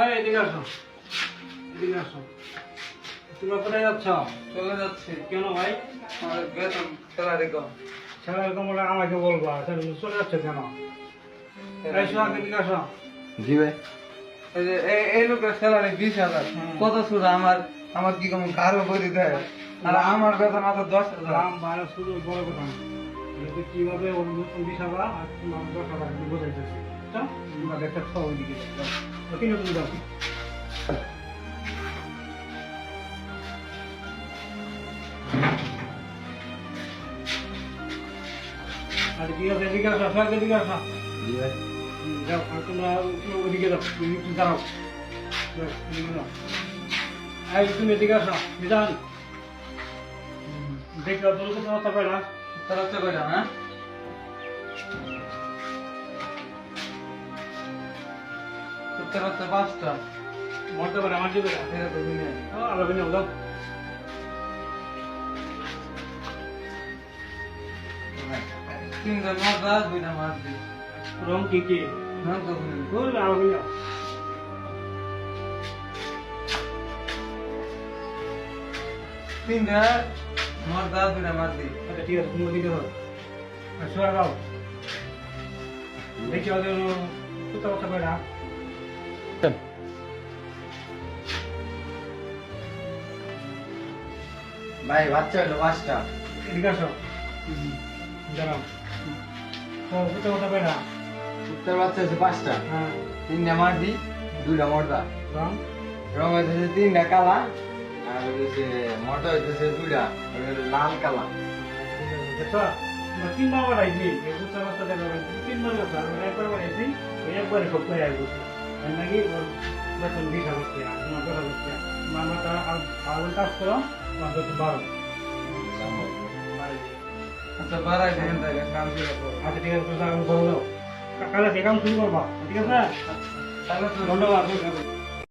এই এদিকে আসো, এদিকে আসো। তোমরা কোথায় যাচ্ছ? চলে যাচ্ছি। কেন ভাই? আমার বেতন স্যালারি কম। ছেলে এরকম বলে আমাকে বলবা, চলে যাচ্ছ কেন? এই শোনো, এদিকে আসো। জি ভাই। এই যে এই লোকের স্যালারি 20,000। কত সুরা আমার কি কম কারো করে দেয়, আর আমার বেতন মাত্র 10,000। দাম বাড়া শুধু বড় কথা না। যদি কিভাবে ওর নতুন দিশাবা আর তোমার 10,000 আমি বোঝাইতেছি। বুঝছো? তোমরা দেখতে পাও ওইদিকে। ওকে নতুন দাও। আর কি আছে, এদিকে আসো, সবাই এদিকে আসো। জি ভাই। যাও, আর তোমরা ওদিকে যাও, একটু দাঁড়াও। যাও, এদিকে যাও। এই তুমি এদিকে আসো, বিধান। দেখো, তোর কোনো কথা পাই না। তাহলে তো কইরা না সত্তর হচ্ছে 5টা। মরতে পারে, আমার দিবে না। এটা তো দিনে আলো বিনে দাও। তিনটা মজা, 2টা মাছ দিই। রং কি কি? না তো শুনি। বল আলো বিনে। তিনটা মজা, 2টা মাছ দিই। আচ্ছা ঠিক আছে, তুমি ওদিকে ধরো। আর শোয়া দাও। দেখি ওদের কোথাও কথা পাই না। ভাই বাচ্চা হলো 5টা। এদিকে আসো। দাঁড়াও। তো কোথাও কথা পাই না। উত্তর বাচ্চা হচ্ছে 5টা। হ্যাঁ, 3টা মারদি, 2টা মর্দা। রং। রং হইতেছে 3টা কালা, আর হইতেছে মর্দা হইতেছে 2টা, লাল কালা। দেখছো? আমরা তিনবার বাড়াইছি। এই কোথাও কথা দেখাবেন। তিনবার কথা। আমরা একবার বাড়াইছি, ওই একবারে সব করে আসবো। এর নাকি ওর বেতন 20,000 টাকা, তোমার 10,000 টাকা। মামাটা আর কাজ করো, তোমার বেতন 12। আচ্ছা বাড়াই দেন তাহলে কাম করে করো। আচ্ছা ঠিক আছে, তুমি কাজ করো। কালকে থেকে কাম শুরু করবা, ঠিক আছে? তাহলে তো ধন্যবাদ।